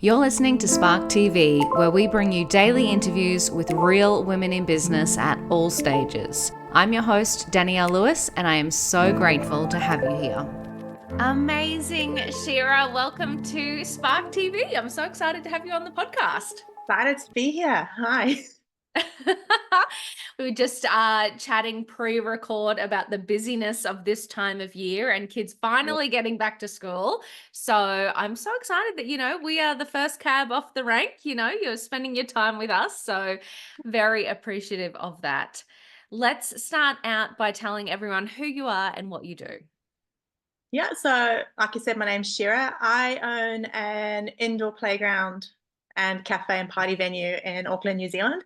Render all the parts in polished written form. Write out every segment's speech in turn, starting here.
You're listening to Spark TV, where we bring you daily interviews with real women in business at all stages. I'm your host, Danielle Lewis, and I am so grateful to have you here. Amazing, Shira. Welcome to Spark TV. I'm so excited to have you on the podcast. Excited to be here. Hi. We were just chatting pre-record about the busyness of this time of year and kids finally getting back to school. So I'm so excited that, we are the first cab off the rank. You're spending your time with us. So very appreciative of that. Let's start out by telling everyone who you are and what you do. Yeah, so like you said, my name's Shira. I own an indoor playground and cafe and party venue in Auckland, New Zealand.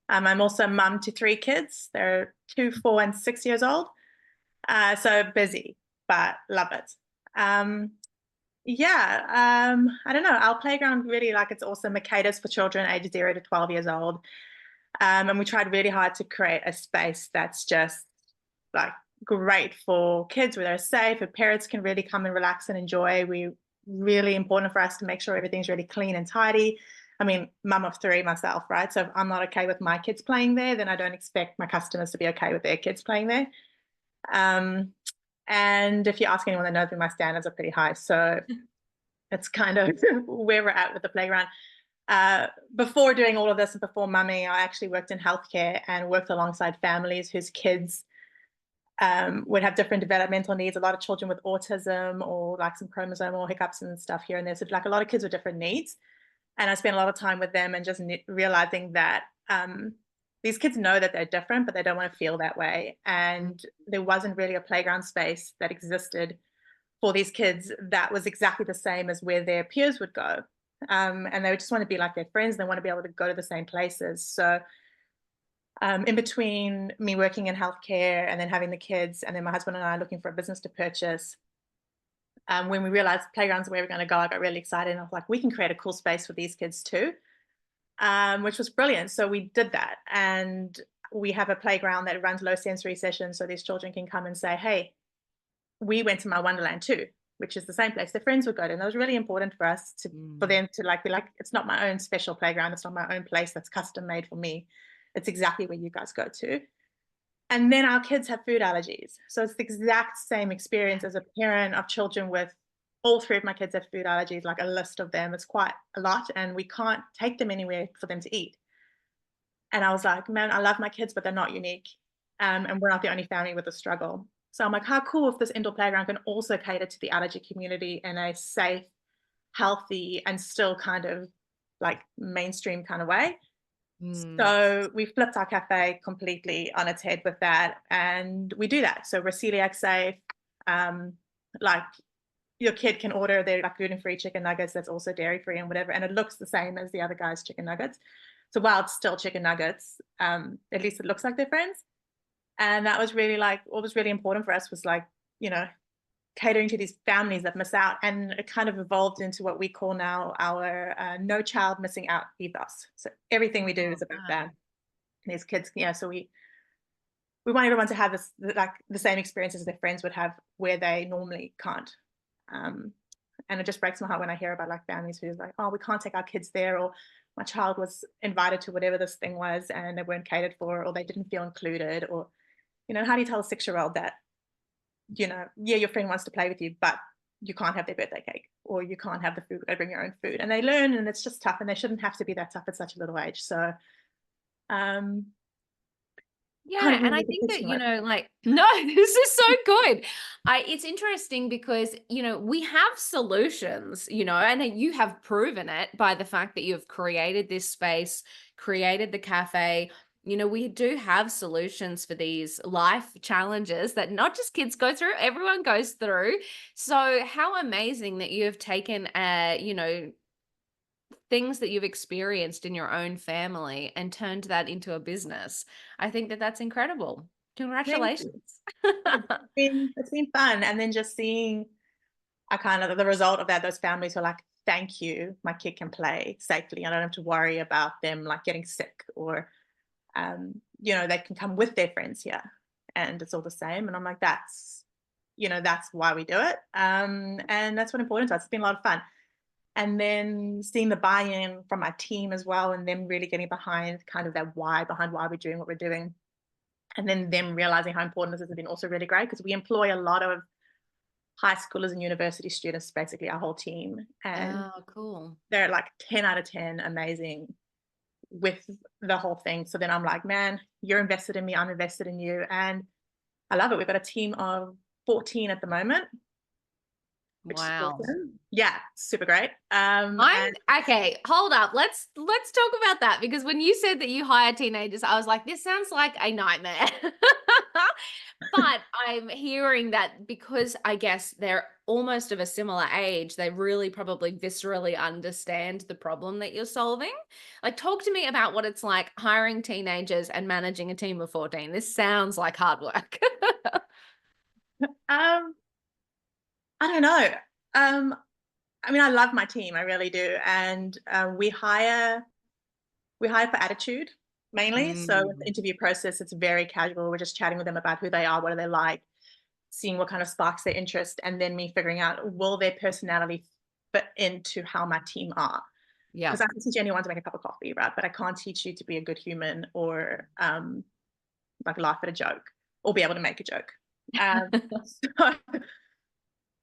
I'm also a mum to 3 kids. They're 2, 4, and 6 years old. So busy, but love it. I don't know. Our playground really, it's awesome. It caters for children ages 0 to 12 years old. And we tried really hard to create a space that's just like great for kids where they're safe, where parents can really come and relax and enjoy. Really important for us to make sure everything's really clean and tidy. I mean, mum of 3 myself, right? So if I'm not okay with my kids playing there, then I don't expect my customers to be okay with their kids playing there. And if you ask anyone that knows me, my standards are pretty high. So it's kind of where we're at with the playground. Before doing all of this and before mumming, I actually worked in healthcare and worked alongside families whose kids would have different developmental needs. A lot of children with autism or like some chromosomal hiccups and stuff here and there. So like a lot of kids with different needs. And I spent a lot of time with them and just realizing that these kids know that they're different, but they don't want to feel that way. And there wasn't really a playground space that existed for these kids that was exactly the same as where their peers would go. And they would just want to be like their friends. They want to be able to go to the same places. So in between me working in healthcare and then having the kids, and then my husband and I looking for a business to purchase, when we realized playgrounds where we're going to go, I got really excited. And I was like, we can create a cool space for these kids too, which was brilliant. So we did that. And we have a playground that runs low sensory sessions. So these children can come and say, hey, we went to my Wonderland too, which is the same place their friends would go to. And that was really important for us for them to be like, it's not my own special playground. It's not my own place that's custom made for me. It's exactly where you guys go to. And then our kids have food allergies. So it's the exact same experience as a parent of children with all 3 of my kids have food allergies, like a list of them. It's quite a lot, and we can't take them anywhere for them to eat. And I was like, man, I love my kids, but they're not unique. And we're not the only family with a struggle. So I'm like, how cool if this indoor playground can also cater to the allergy community in a safe, healthy, and still kind of like mainstream kind of way. So we flipped our cafe completely on its head with that, and we do that. So we're celiac safe. Like your kid can order their like gluten-free chicken nuggets that's also dairy-free and whatever, and it looks the same as the other guy's chicken nuggets. So while it's still chicken nuggets, at least it looks like they're friends. And that was really like what was really important for us was like, catering to these families that miss out. And it kind of evolved into what we call now our no child missing out ethos. So everything we do is about that. And these kids, so we want everyone to have this like the same experiences their friends would have where they normally can't. And it just breaks my heart when I hear about like families who's like, oh, we can't take our kids there, or my child was invited to whatever this thing was and they weren't catered for, or they didn't feel included, or how do you tell a 6-year-old that yeah, your friend wants to play with you, but you can't have their birthday cake, or you can't have the food, bring your own food. And they learn, and it's just tough, and they shouldn't have to be that tough at such a little age. So yeah, and I think that, no, this is so good. It's interesting because, we have solutions, and you have proven it by the fact that you've created this space, created the cafe. We do have solutions for these life challenges that not just kids go through, everyone goes through. So how amazing that you have taken, things that you've experienced in your own family and turned that into a business. I think that that's incredible. Congratulations. it's been fun. And then just seeing I kind of the result of that, those families were like, thank you, my kid can play safely. I don't have to worry about them like getting sick, or they can come with their friends here and it's all the same. And I'm like, that's why we do it. And that's what important to us. It's been a lot of fun. And then seeing the buy-in from my team as well, and them really getting behind kind of that why behind why we're doing what we're doing. And then them realizing how important this is has been also really great because we employ a lot of high schoolers and university students, basically our whole team. And Oh, cool. they're like 10 out of 10 amazing with the whole thing. So then I'm like, man, you're invested in me, I'm invested in you. And I love it. We've got a team of 14 at the moment, which is Wow. awesome. Yeah, super great. I'm And okay, hold up. Let's talk about that because when you said that you hire teenagers, I was like, this sounds like a nightmare. But I'm hearing that because I guess they're almost of a similar age, they really probably viscerally understand the problem that you're solving. Like, talk to me about what it's like hiring teenagers and managing a team of 14. This sounds like hard work. um, I don't know. Um, I mean, I love my team, I really do. And we hire for attitude mainly. So with the Mm, interview process, it's very casual. We're just chatting with them about who they are, what do they like, seeing what kind of sparks their interest, and then me figuring out will their personality fit into how my team are. yeah. Because I can teach anyone to make a cup of coffee, right? But I can't teach you to be a good human or like laugh at a joke or be able to make a joke. So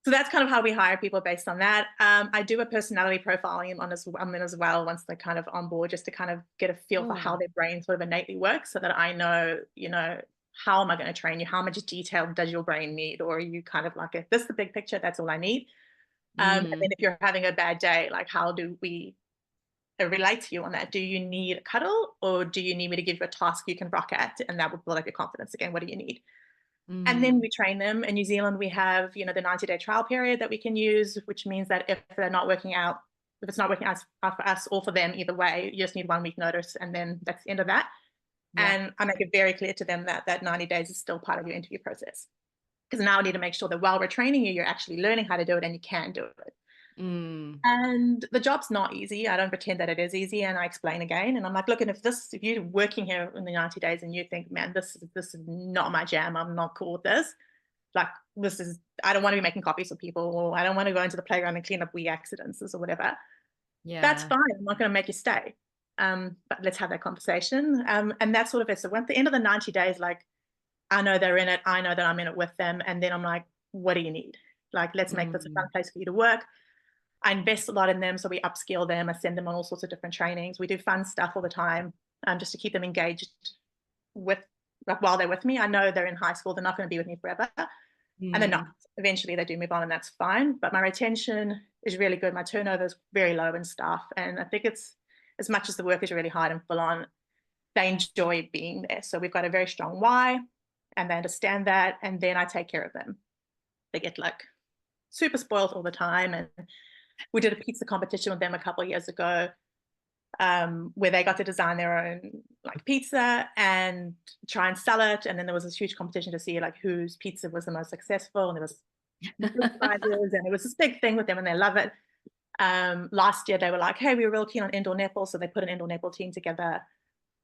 so that's kind of how we hire people based on that. I do a personality profiling on them as well once they're kind of on board, just to kind of get a feel for how Cool. their brain sort of innately works, so that I know, how am I going to train you? How much detail does your brain need? Or are you kind of like, if this is the big picture, that's all I need. And Mm, then if you're having a bad day, like how do we relate to you on that? Do you need a cuddle, or do you need me to give you a task you can rock at, and that will build up your confidence again? What do you need? And then mm, we train them. In New Zealand, we have, the 90-day trial period that we can use, which means that if they're not working out, if it's not working out for us or for them, either way, you just need 1 week notice, and then that's the end of that. yeah. And I make it very clear to them that that 90 days is still part of your interview process. Because now I need to make sure that while we're training you, you're actually learning how to do it and you can do it. Mm, And the job's not easy. I don't pretend that it is easy. And I explain again. And I'm like, look, and if you're working here in the 90 days and you think, man, this is not my jam, I'm not cool with this. Like, I don't want to be making copies for people, or I don't want to go into the playground and clean up wee accidents or whatever. That's yeah. fine. I'm not going to make you stay. But let's have that conversation. And that's sort of it. So at the end of the 90 days, like, I know they're in it. I know that I'm in it with them. And then I'm like, what do you need? Like, let's make this a fun Mm, place for you to work. I invest a lot in them. So we upskill them. I send them on all sorts of different trainings. We do fun stuff all the time, just to keep them engaged with, like, while they're with me. I know they're in high school. They're not going to be with me forever. And they're not. mm, Eventually they do move on, and that's fine. But my retention is really good. My turnover is very low in staff. And I think it's, as much as the work is really hard and full on, they enjoy being there. So we've got a very strong why, and they understand that. And then I take care of them. They get like super spoiled all the time. And we did a pizza competition with them a couple of years ago, where they got to design their own like pizza and try and sell it. And then there was this huge competition to see like whose pizza was the most successful. And there was big prizes, and it was this big thing with them, and they love it. Last year they were like, hey, we were real keen on indoor netball, so they put an indoor netball team together.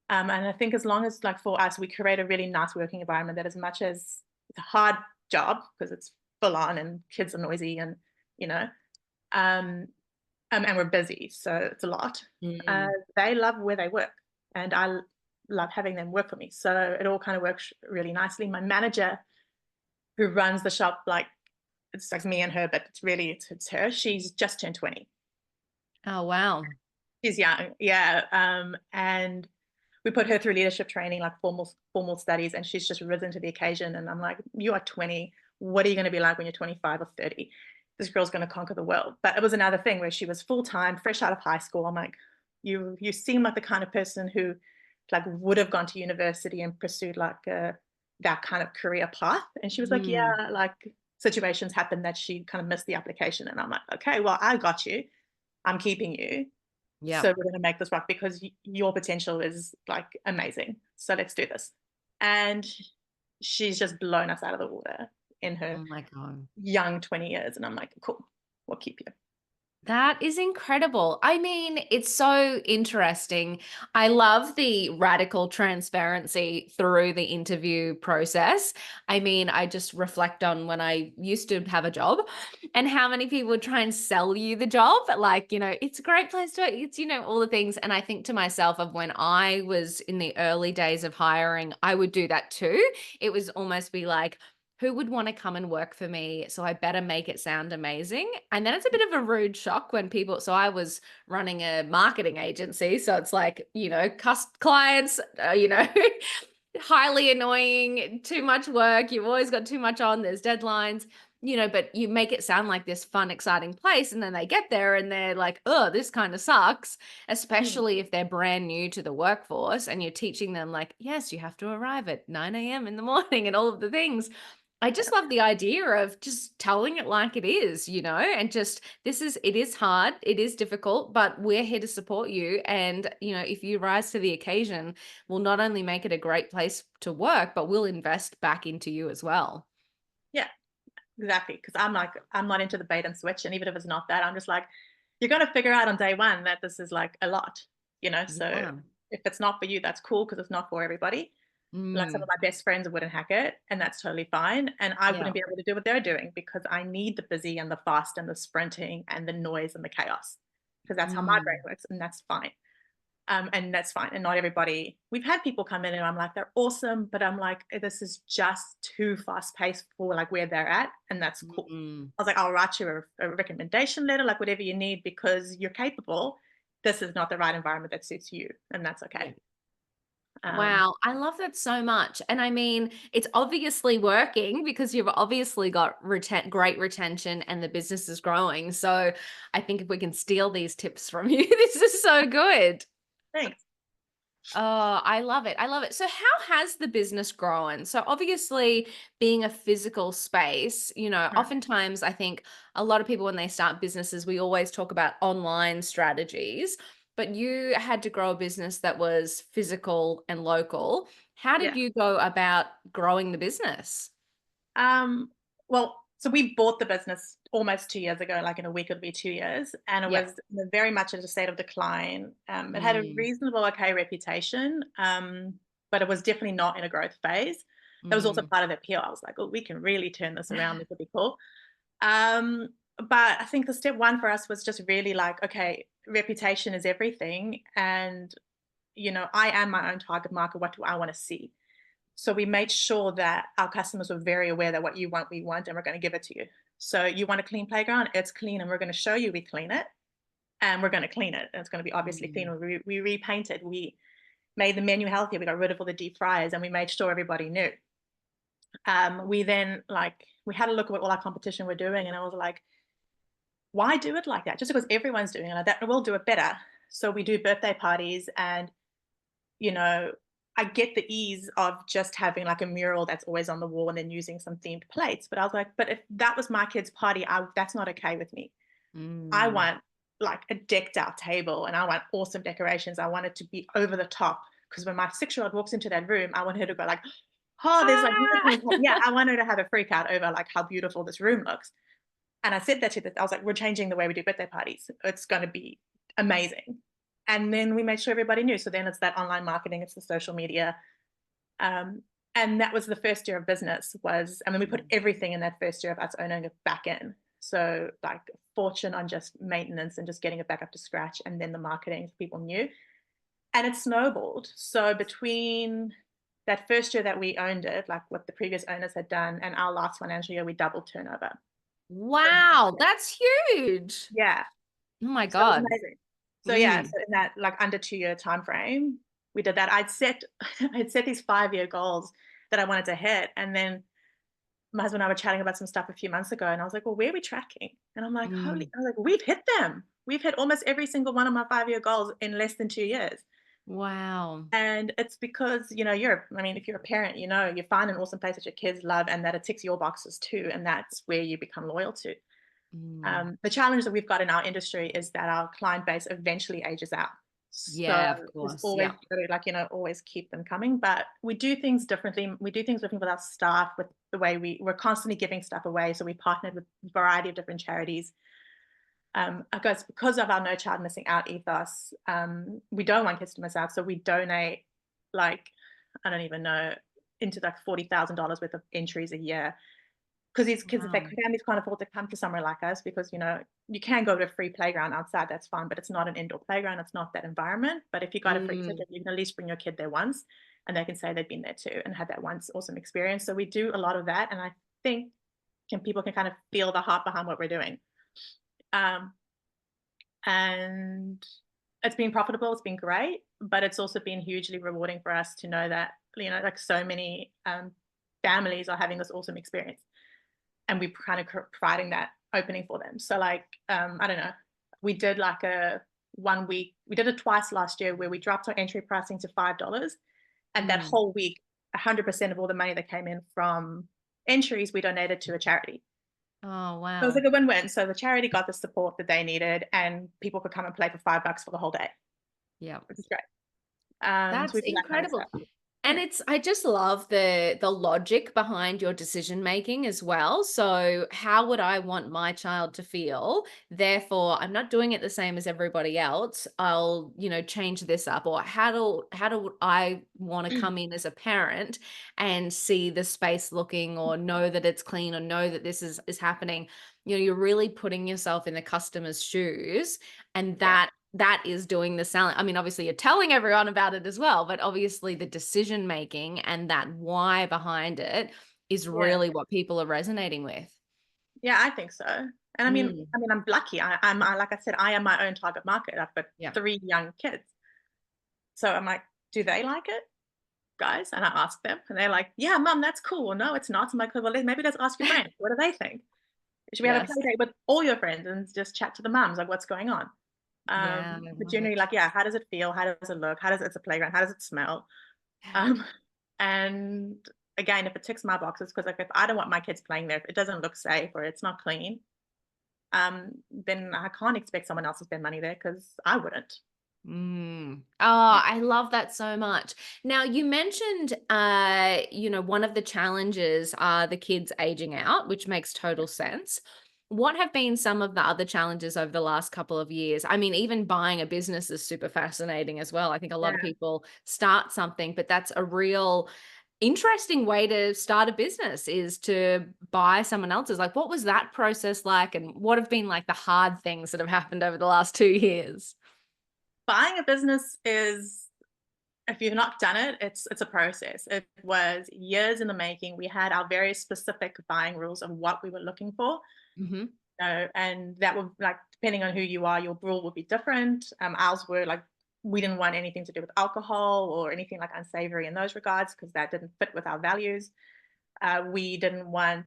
And I think as long as, like, for us, we create a really nice working environment, that as much as it's a hard job because it's full on and kids are noisy and, you know, um, and we're busy, so it's a lot. mm. They love where they work, and I love having them work for me. So it all kind of works really nicely. My manager, who runs the shop, like, it's like me and her, but it's her. She's just turned 20. Oh, wow. She's young, yeah. And we put her through leadership training, like formal studies, and she's just risen to the occasion. And I'm like, you are 20. What are you going to be like when you're 25 or 30? This girl's going to conquer the world. But it was another thing where she was full time, fresh out of high school. I'm like, you seem like the kind of person who, like, would have gone to university and pursued like that kind of career path. And she was like, Mm, yeah, like, situations happened that she kind of missed the application. And I'm like, okay, well, I got you. I'm keeping you. So yep. we're going to make this work because your potential is like amazing. So let's do this. And she's just blown us out of the water in her Oh my God. young 20 years. And I'm like, cool, we'll keep you. That is incredible. I mean, it's so interesting. I love the radical transparency through the interview process. I mean, I just reflect on when I used to have a job and how many people would try and sell you the job. Like, it's a great place to work. It's, all the things. And I think to myself of when I was in the early days of hiring, I would do that too. It was almost be like, who would want to come and work for me? So I better make it sound amazing. And then it's a bit of a rude shock when people, so I was running a marketing agency. So it's like, clients, highly annoying, too much work. You've always got too much on, there's deadlines, but you make it sound like this fun, exciting place. And then they get there and they're like, oh, this kind of sucks, Mm. especially if they're brand new to the workforce and you're teaching them, like, yes, you have to arrive at 9 a.m. in the morning and all of the things. I Yeah. just love the idea of just telling it like it is, and just it is hard, it is difficult, but we're here to support you. And, if you rise to the occasion, we'll not only make it a great place to work, but we'll invest back into you as well. Yeah, exactly. Because I'm like, I'm not into the bait and switch. And even if it's not that, I'm just like, you're going to figure out on day one that this is like a lot, So Yeah. if it's not for you, that's cool because it's not for everybody. Like some of Mm, my best friends wouldn't hack it, and that's totally fine. And I yeah. wouldn't be able to do what they're doing because I need the busy and the fast and the sprinting and the noise and the chaos because that's how my brain Mm, works, and that's fine. And that's fine. And not everybody. We've had people come in, and I'm like, they're awesome, but I'm like, this is just too fast paced for like where they're at, and that's cool. mm. I was like, I'll write you a recommendation letter, like whatever you need, because you're capable. This is not the right environment that suits you, and that's okay. Um, Wow, I love that so much. And I mean, it's obviously working because you've obviously got great retention and the business is growing. So I think if we can steal these tips from you, this is so good. Thanks. Oh, I love it. I love it. So how has the business grown? So obviously being a physical space, Mhm. oftentimes I think a lot of people when they start businesses, we always talk about online strategies, but you had to grow a business that was physical and local. How Yeah. did you go about growing the business? Um, well, so we bought the business almost 2 years ago, like in a week it'll be 2 years, and it Yep. was very much in a state of decline. It had a Mm, reasonable, okay reputation, but it was definitely not in a growth phase. That was also mm. part of the appeal. I was like, "Oh, we can really turn this around. This would be cool." Um, but I think the step one for us was just really like, okay, reputation is everything, and I am my own target market. What do I want to see? So we made sure that our customers were very aware that what you want, we want, and we're going to give it to you. So you want a clean playground? It's clean, and we're going to show you we clean it, and we're going to clean it. And it's going to be obviously Mm, clean. We repainted. We made the menu healthier. We got rid of all the deep fryers, and we made sure everybody knew. We then we had a look at what all our competition were doing, and I was like, why do it like that? Just because everyone's doing it like that, we'll do it better. So we do birthday parties, and you know, I get the ease of just having like a mural that's always on the wall and then using some themed plates. But I was like, but if that was my kid's party, that's not okay with me. I mm. want like a decked out table, and I want awesome decorations. I want it to be over the top because when my 6-year-old walks into that room, I want her to go like, oh, there's like Ah! yeah, I want her to have a freak out over like how beautiful this room looks. And I said that to I was like, we're changing the way we do birthday parties. It's going to be amazing. And then we made sure everybody knew. So then it's that online marketing, it's the social media. Um, and that was the first year of business and then we put everything in that first year of us owning it back in. So like fortune on just maintenance and just getting it back up to scratch. And then the marketing, so people knew. And it snowballed. So between that first year that we owned it, like what the previous owners had done, and our last financial year, we doubled turnover. Wow, that's huge. Yeah. Oh my So it was God. amazing. So yeah, Mm, so in that like under 2-year time frame, we did that. I'd set these 5-year goals that I wanted to hit, and then my husband and I were chatting about some stuff a few months ago, and I was like, "Well, where are we tracking?" And I'm like, mm. "Holy," I was like, "We've hit them. We've hit almost every single one of my 5-year goals in less than 2 years." Wow. And it's because, I mean, if you're a parent, you find an awesome place that your kids love and that it ticks your boxes too, and that's where you become loyal to. Mm. The challenge that we've got in our industry is that our client base eventually ages out. So Yeah, of there's course. always Yeah. got to always keep them coming. But we do things differently. We do things differently with our staff, with the way we're constantly giving stuff away. So we partnered with a variety of different charities. Because of our no child missing out ethos, we don't want kids to miss out. So we donate, like, I don't even know, into like $40,000 worth of entries a year. Because these kids, if their Wow. families can't afford to come to somewhere like us, because, you can go to a free playground outside, that's fine, but it's not an indoor playground. It's not that environment. But if you got a free Mm, ticket, you can at least bring your kid there once and they can say they've been there too and had that once awesome experience. So we do a lot of that. And I think people can kind of feel the heart behind what we're doing. Um, and it's been profitable, it's been great, but it's also been hugely rewarding for us to know that, like, so many families are having this awesome experience, and we're kind of providing that opening for them. So, like, I don't know, we did like a 1 week, we did it twice last year where we dropped our entry pricing to $5, and that mm. whole week 100% of all the money that came in from entries we donated to a charity. Oh, So it was wow. like a win-win. So the charity got the support that they needed, and people could come and play for $5 for the whole day, Yeah. which is great. So That's we do that kind of incredible. stuff. And Yeah. it's I just love the logic behind your decision making as well. So how would I want my child to feel? Therefore, I'm not doing it the same as everybody else. I'll, change this up. Or how do I want to come in as a parent and see the space looking or know that it's clean or know that this is happening. You're really putting yourself in the customer's shoes, and Yeah. that is doing the selling. I mean, obviously you're telling everyone about it as well, but obviously the decision making and that why behind it is Yeah. really what people are resonating with. Yeah, I think so. And Mm, I'm lucky. Like I said, I am my own target market. I've got yeah. 3 young kids. So I'm like, "Do they like it, guys?" And I ask them, and they're like, "Yeah, mom, that's cool." "Well, no, it's not." I'm like, "Well, maybe let's ask your friends. What do they think? Should we have a play Yes. date with all your friends and just chat to the mums, like, what's going on?" Yeah, I But love generally, it. like, yeah, how does it feel? How does it look? How does it's a playground? How does it smell? Um, and again, if it ticks my boxes, because, like, if I don't want my kids playing there, if it doesn't look safe or it's not clean, then I can't expect someone else to spend money there because I wouldn't. Mm. Oh, Yeah. I love that so much. Now, you mentioned, one of the challenges are the kids aging out, which makes Yeah. total sense. What have been some of the other challenges over the last couple of years? I mean, even buying a business is super fascinating as well. I think a lot of Yeah. people start something, but that's a real interesting way to start a business is to buy someone else's. Like, what was that process like? And what have been like the hard things that have happened over the last 2 years? Buying a business is, if you've not done it, it's a process. It was years in the making. We had our very specific buying rules of what we were looking for. Mhm. And that would, like, depending on who you are, your rule would be different. Ours were like, we didn't want anything to do with alcohol or anything like unsavory in those regards because that didn't fit with our values. We didn't want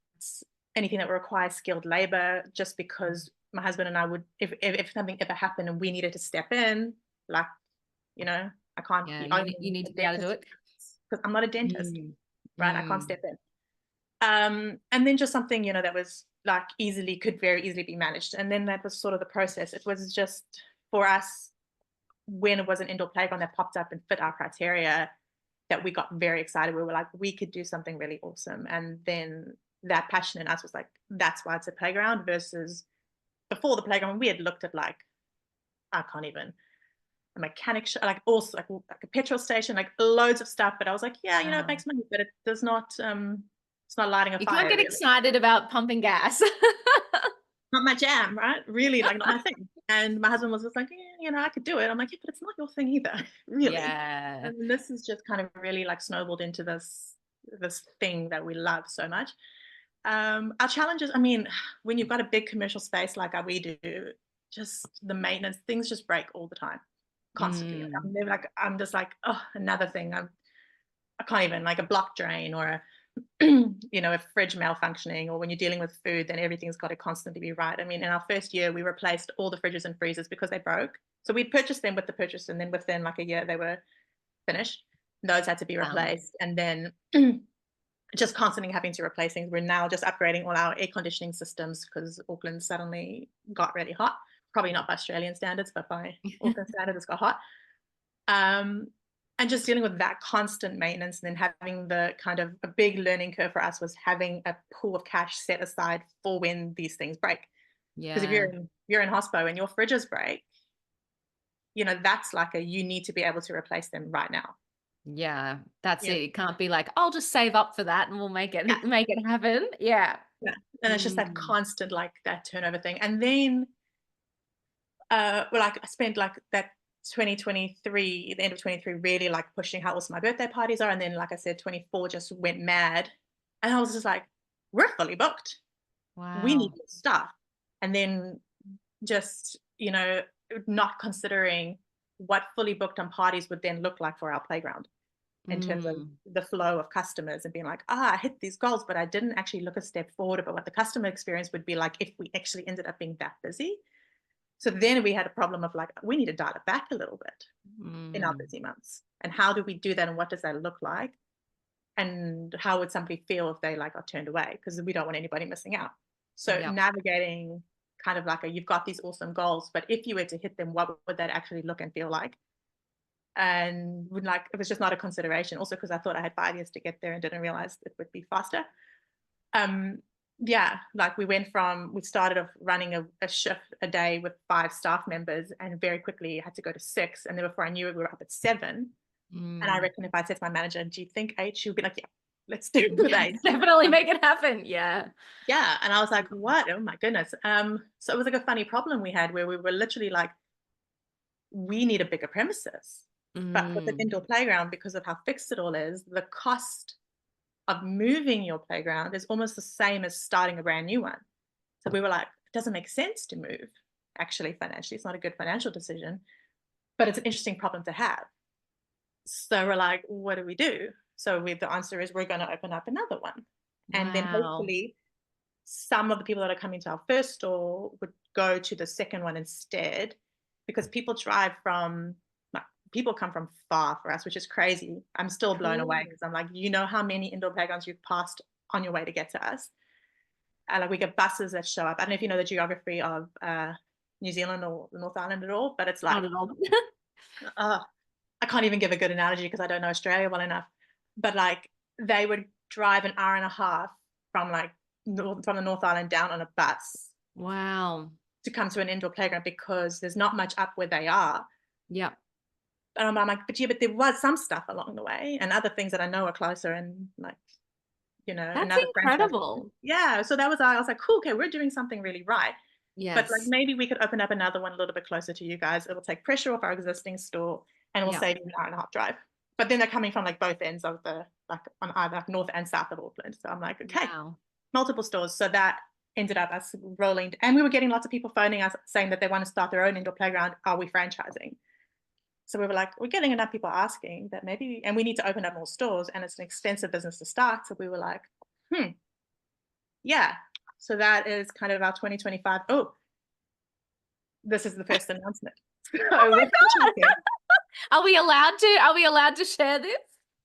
anything that would require skilled labor, just because my husband and I would, if something ever happened and we needed to step in, like, I can't Yeah, be you owning need a to be able to do dentist it. because I'm not a dentist, Mm. right? I can't Mm. step in. And then just something, that was like could very easily be managed. And then that was sort of the process. It was just for us, when it was an indoor playground that popped up and fit our criteria, that we got very excited. We were like, we could do something really awesome. And then that passion in us was like, that's why it's a playground versus before the playground, we had looked at, like, I can't even, a mechanic like also like a petrol station, like loads of stuff. But I was like, yeah, it Wow. makes money, but it does not, it's not lighting a You can't fire get really. excited about pumping gas. Not my jam, right? Really, like, not my thing. And my husband was just like, yeah, I could do it. I'm like, yeah, but it's not your thing either, really. Yeah. And this is just kind of really like snowballed into this thing that we love so much. Our challenges, when you've got a big commercial space like we do, just the maintenance, things just break all the time, constantly. Like, Mm. I'm just like, oh, another thing. I can't even, like, a block drain or a a fridge malfunctioning, or when you're dealing with food, then everything's got to constantly be right. In our first year, we replaced all the fridges and freezers because they broke. So we'd purchased them with the purchase, and then within like a year, they were finished. Those had to be Wow. replaced. And then just constantly having to replace things. We're now just upgrading all our air conditioning systems because Auckland suddenly got really hot. Probably not by Australian standards, but by Auckland standards, it's got hot. Um, and just dealing with that constant maintenance, and then having the kind of a big learning curve for us was having a pool of cash set aside for when these things break. Because if Yeah. you're in hospo and your fridges break, that's like you need to be able to replace them right now. Yeah. That's You know, it. It can't be like, I'll just save up for that and we'll yeah, make it happen. Yeah. yeah. And it's just that Mm. constant like that turnover thing. And then well, like I spent like that 2023, the end of 23, really like pushing how awesome my birthday parties are. And then, like I said, 24 just went mad. And I was just like, we're fully booked. We need Wow. more stuff. And then just, not considering what fully booked on parties would then look like for our playground in terms of Mm. the flow of customers, and being like, I hit these goals, but I didn't actually look a step forward about what the customer experience would be like if we actually ended up being that busy. So then we had a problem of like, we need to dial it back a little bit in our Mm. busy months. And how do we do that? And what does that look like? And how would somebody feel if they like got turned away? Because we don't want anybody missing out. So Yep. navigating kind of like you've got these awesome goals, but if you were to hit them, what would that actually look and feel like? And would like, it was just not a consideration. Also, because I thought I had 5 years to get there and didn't realize it would be faster. um yeah, like we started off running a shift a day with 5 staff members, and very quickly had to go to 6, and then before I knew it we were up at 7. And I Mm. reckon if I said to my manager, do you think 8, she would be like, yeah, let's do it with Yes, 8. definitely make it happen. Yeah. Yeah, and I was like, what, oh my goodness. So it was like a funny problem we had, where we were literally like, we need a bigger premises, but with an Mm. indoor playground, because of how fixed it all is, the cost of moving your playground is almost the same as starting a brand new one. So we were like, it doesn't make sense to move, actually, financially. It's not a good financial decision, but it's an interesting problem to have. So we're like, what do we do? So the answer is we're going to open up another one. And then Wow. hopefully some of the people that are coming to our first store would go to the second one instead, because people come from far for us, which is crazy. I'm still blown away, Cool. because I'm like, how many indoor playgrounds you've passed on your way to get to us? Like we get buses that show up. I don't know if you know the geography of New Zealand or the North Island at all, but it's like, Not at all. uh, I can't even give a good analogy because I don't know Australia well enough. But like they would drive an hour and a half from like from the North Island down on a bus Wow. to come to an indoor playground, because there's not much up where they are. Yep. And I'm like, but yeah, but there was some stuff along the way and other things that I know are closer, and like, That's another franchise. incredible. Yeah. So that was, I was like, cool, okay, we're doing something really right. But like Yes. maybe we could open up another one a little bit closer to you guys. It'll take pressure off our existing store, and we'll Yep. save you an hour and a half drive. But then they're coming from like both ends of like on either like north and south of Auckland. So I'm like, okay, Wow. multiple stores. So that ended up us rolling, and we were getting lots of people phoning us saying that they want to start their own indoor playground. Are we franchising? So we were like, we're getting enough people asking that maybe, and we need to open up more stores, and it's an expensive business to start. So we were like, yeah. So that is kind of our 2025. Oh, this is the first announcement. Oh So my we're God. franchising. Are we allowed to share this?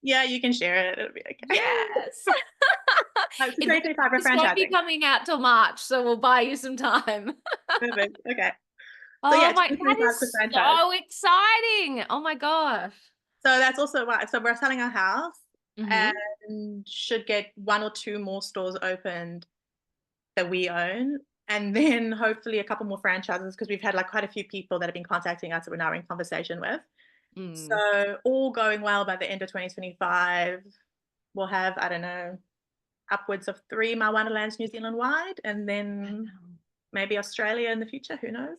Yeah, you can share it. It'll be okay. Yes. So 2025, we're This won't be franchising. coming out till March, so we'll buy you some time. Perfect. Okay. So Oh yeah, my, that 2025 to is franchise. so exciting. Oh my gosh. So that's also why. So we're selling our house Mhm. and should get 1 or 2 more stores opened that we own. And then hopefully a couple more franchises, because we've had like quite a few people that have been contacting us that we're now in conversation with. Mm. So all going well, by the end of 2025, we'll have, I don't know, upwards of 3 My Wonderlands New Zealand wide, and then Wow. maybe Australia in the future. Who knows?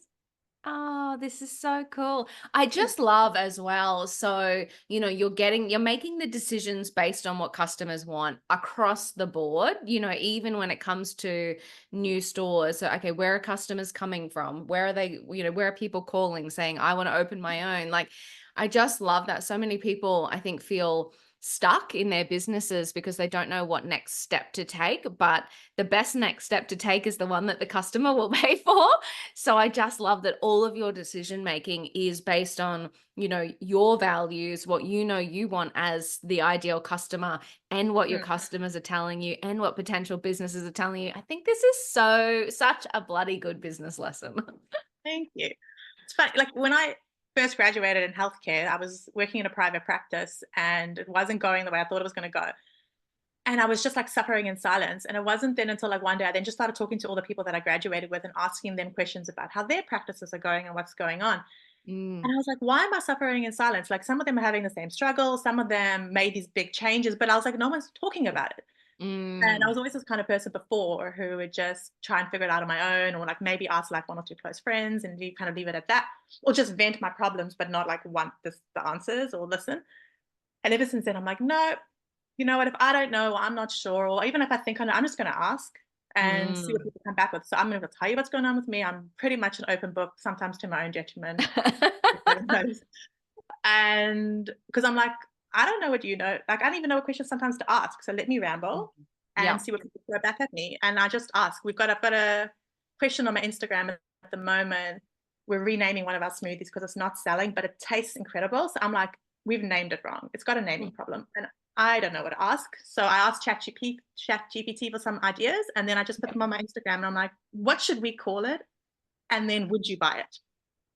Oh, this is so cool. I Yeah. just love as well. So, you're making the decisions based on what customers want across the board, even when it comes to new stores. So, okay, where are customers coming from? Where are they, where are people calling saying, I want to open my own? Like, I just love that. So many people, I think, feel stuck in their businesses because they don't know what next step to take. But the best next step to take is the one that the customer will pay for. So I just love that all of your decision making is based on, your values, what you want as the ideal customer, and what your Mm, customers are telling you, and what potential businesses are telling you. I think this is such a bloody good business lesson. thank you. It's funny, like when I first graduated in healthcare, I was working in a private practice and it wasn't going the way I thought it was going to go. And I was just like suffering in silence. And it wasn't then until like one day I then just started talking to all the people that I graduated with and asking them questions about how their practices are going and what's going on. Mm. And I was like, why am I suffering in silence? Like some of them are having the same struggle, some of them made these big changes, but I was like, no one's talking about it. And I Mm. was always this kind of person before who would just try and figure it out on my own, or like maybe ask like one or two close friends and you kind of leave it at that, or just vent my problems, but not like want the answers or listen. And ever since then, I'm like, no, you know what? If I don't know, or I'm not sure, or even if I think I know, I'm just going to ask and see what Mm. people come back with. So I'm going to tell you what's going on with me. I'm pretty much an open book, sometimes to my own detriment. And because I'm like, I don't know what you know. Like, I don't even know what questions sometimes to ask. So let me ramble and Yeah. see what people throw back at me. And I just ask. I've got a question on my Instagram at the moment. We're renaming one of our smoothies because it's not selling, but it tastes incredible. So I'm like, we've named it wrong. It's got a naming problem. And I don't know what to ask. So I asked ChatGPT for some ideas. And then I just put them on my Instagram and I'm like, what should we call it? And then would you buy it?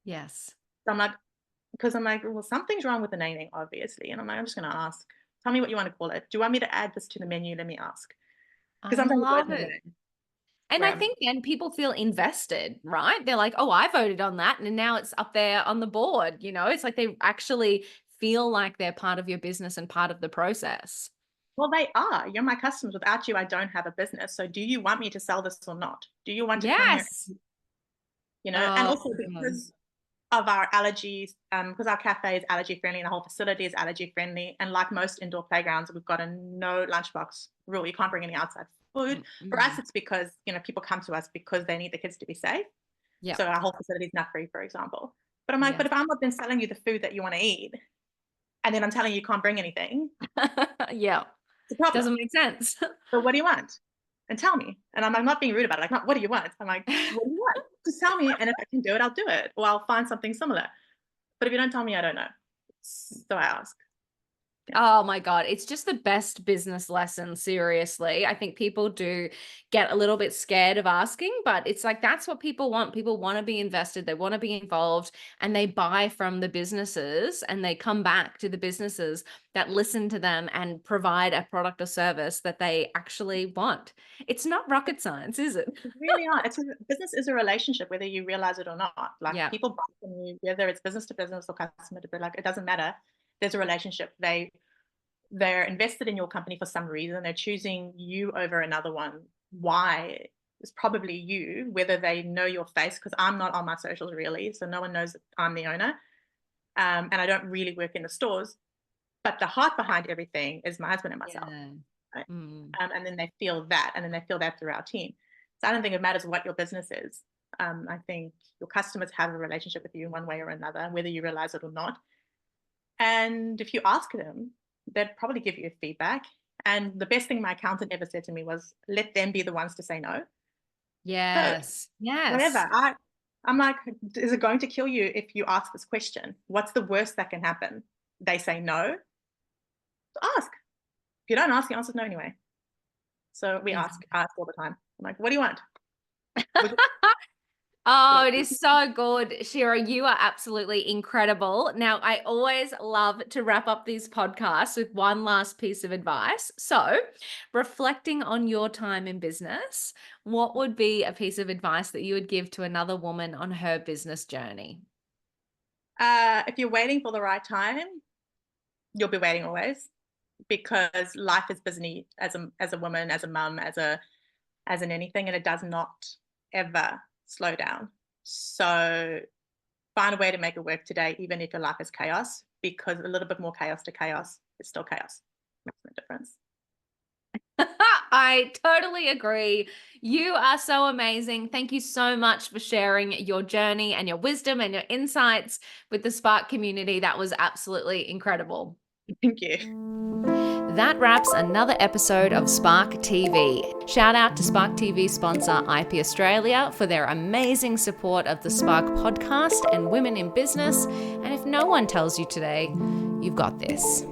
Yes. So I'm like, because I'm like, well, something's wrong with the naming, obviously. And I'm like, I'm just going to ask. Tell me what you want to call it. Do you want me to add this to the menu? Let me ask. Because I sometimes it goes love my it. way. And Where I I'm, think then people feel invested, right? They're like, oh, I voted on that. And now it's up there on the board. It's like they actually feel like they're part of your business and part of the process. well, they are. You're my customers. Without you, I don't have a business. So do you want me to sell this or not? Do you want to come here? Yes. And Oh, also God. because of our allergies, because our cafe is allergy friendly and the whole facility is allergy friendly. And like most indoor playgrounds, we've got a no lunchbox rule. You can't bring any outside food. For us, Mm-mm. it's because, people come to us because they need the kids to be safe. Yeah. So our whole facility is nut free, for example. But I'm like, but Yes. if I'm not then selling you the food that you want to eat, and then I'm telling you can't bring anything, Yeah. it's a problem. Doesn't make sense. So what do you want? And tell me. And I'm not being rude about it. Like, not what do you want? I'm like, what do you want? Just tell me. And if I can do it, I'll do it. Or I'll find something similar. But if you don't tell me, I don't know. So I ask. Yeah. Oh my God. It's just the best business lesson. Seriously. I think people do get a little bit scared of asking, but it's like, that's what people want. People want to be invested. They want to be involved and they buy from the businesses and they come back to the businesses that listen to them and provide a product or service that they actually want. It's not rocket science, is it? It's really not. Business is a relationship, whether you realize it or not. Like Yeah. people buy from you, whether it's business to business or customer to business, like it doesn't matter. There's a relationship. They're invested in your company for some reason. They're choosing you over another one. Why? It's probably you, whether they know your face, because I'm not on my socials really. So no one knows that I'm the owner. And I don't really work in the stores. But the heart behind everything is my husband and myself. Yeah. Right? Mm. And then they feel that, and then they feel that through our team. So I don't think it matters what your business is. I think your customers have a relationship with you in one way or another, whether you realize it or not. And if you ask them, they'd probably give you feedback. And the best thing my accountant ever said to me was, let them be the ones to say no. So Yes. whatever. Yes. I'm like, is it going to kill you if you ask this question? What's the worst that can happen? They say no. So ask. If you don't ask, the answer's no anyway. So we ask all the time. I'm like, what do you want? Oh, it is so good. Shira, you are absolutely incredible. Now, I always love to wrap up these podcasts with one last piece of advice. So, reflecting on your time in business, what would be a piece of advice that you would give to another woman on her business journey? If you're waiting for the right time, you'll be waiting always, because life is busy as a woman, as a mum, as in anything, and it does not ever slow down. So find a way to make it work today, even if your life is chaos, because a little bit more chaos to chaos is still chaos. Makes no difference. I totally agree. You are so amazing. Thank you so much for sharing your journey and your wisdom and your insights with the Spark community. That was absolutely incredible. Thank you. That wraps another episode of Spark TV. Shout out to Spark TV sponsor IP Australia for their amazing support of the Spark podcast and women in business. And if no one tells you today, you've got this.